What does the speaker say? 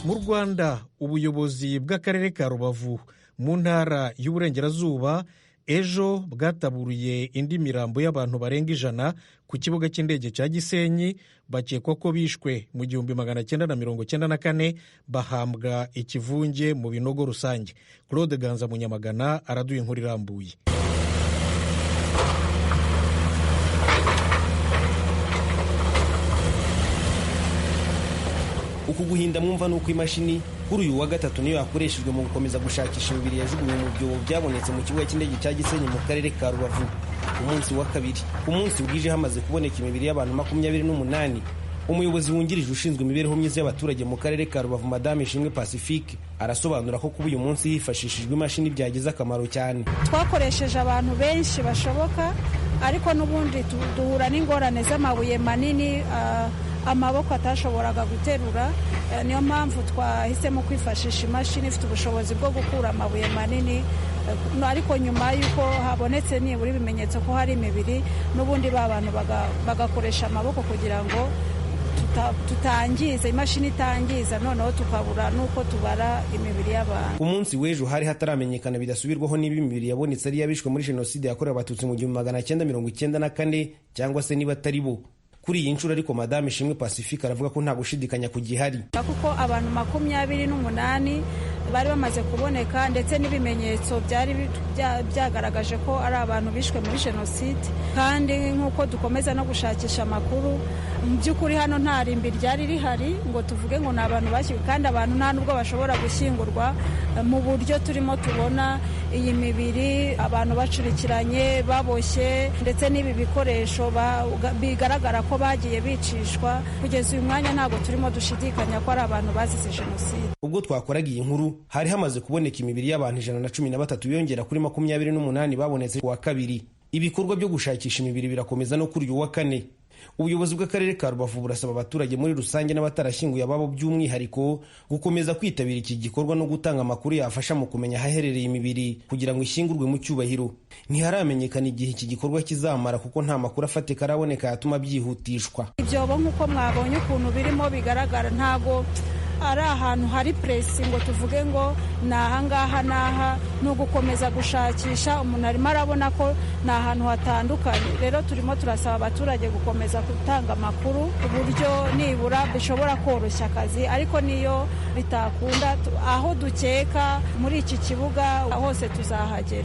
mu Rwanda ubuyobozi bw'akarere ka Rubavu mu ntara y'Uburengerazuba ejo bwataburiye indi mirambo y'abantu barenga 100 ku kibuga cy'indege cya Gisenyi bakekwa ko bishwe mu 1994 bahambwa ikivunge mu binogo rusange. Claude Ganza Munyamagana araduye inkuru irambuye. Uku guhinda mwumva nuko imashini kuri uyu wa gatatu niyo yakoreshejwe mu gukomeza gushakisha imibiri yajugunywe mu byobo byabonetse mu kibuga cy'indege cya Gisenyi mu karere ka Rubavu ku munsi wa kabiri. Ku munsi bwije hamaze kuboneka imibiri y'abantu 28. Umuyobozi wungirije ushinzwe imibereho myiza y'abaturage mu karere ka Rubavu Madame Ishimwe Pacifique arasobanura ko kuba uyu munsi hifashishijwe imashini byagize akamaro cyane. Twakoresheje abantu benshi bashoboka, ariko n'ubundi duhura n'ingorane z'amabuye manini amaboko atashoboraga guterura. Niyo mpamvu twahisemo kwifashisha imashini ifite ubushobozi bwo gukura amabuye manini, ariko nyuma y'uko habonetse nibura ibimenyetso ko hari imibiri, n'ubundi bantu bagakoresha amaboko kugira ngo tutangiza imashini itangiza, noneho tukabura nuko tubara imibiri y'abantu. Ku munsi w'ejo hari hataramenyekana bidasubirwaho niba imibiri yabonetse ari yabishwe muri jenoside yakorewe abatutsi mu 1994 cyangwa se niba atari bo. Kuri iyi nshuro ariko Madame Ishimwe Pacifique aravuga ko nta gushidikanya kugihari, kuko abantu 28 bari bamaze kuboneka, ndetse n'ibimenyetso byari byagaragaje ko ari abantu bishwe muri jenoside. Kandi nk'uko dukomeza no gushakisha amakuru, mu by'ukuri hano nta rimbi ryari rihari ngo tuvuge ngo ni abantu bashyizwe, kandi abantu nta nubwo bashobora gushyingurwa mu buryo turimo tubona iyi mibiri, abantu bacurikiranye baboshye, ndetse n'ibi bikoresho bigaragara ko bagiye bicishwa. Kugeza uyu mwanya ntabwo turimo dushidikanya ko ari abantu bazize jenoside. Ubwo twakoraga iyi nkuru hari hamaze kuboneka imibiri y'abantu 113 yongera kuri 28 babonetse ku wa kabiri. Ibikorwa byo gushakisha imibiri birakomeza no kuri uyu wa kane. Ubuyobozi bw'akarere ka Rubavu burasaba abaturage muri rusange n'abatarashyinguye ababo by'umwihariko gukomeza kwitabira iki gikorwa no gutanga amakuru yafasha mu kumenya ahaherereye imibiri kugira ngo ishyingurwe mu cyubahiro. Ntiharamenyekana igihe iki gikorwa kizamara kuko nta makuru afatika araboneka yatuma byihutishwa. Ibyobo nk'uko mwabonye ukuntu birimo bigaragara, ntago ari ahantu hari presi ngo tuvuge ngo ni ahangaha n'aha, ni ugukomeza gushakisha. Umuntu arimo arabona ko ni ahantu hatandukanye. Rero turimo turasaba abaturage gukomeza gutanga amakuru ku buryo nibura bishobora koroshya akazi, ariko niyo bitakunda aho dukeka muri iki kibuga hose tuzahagera.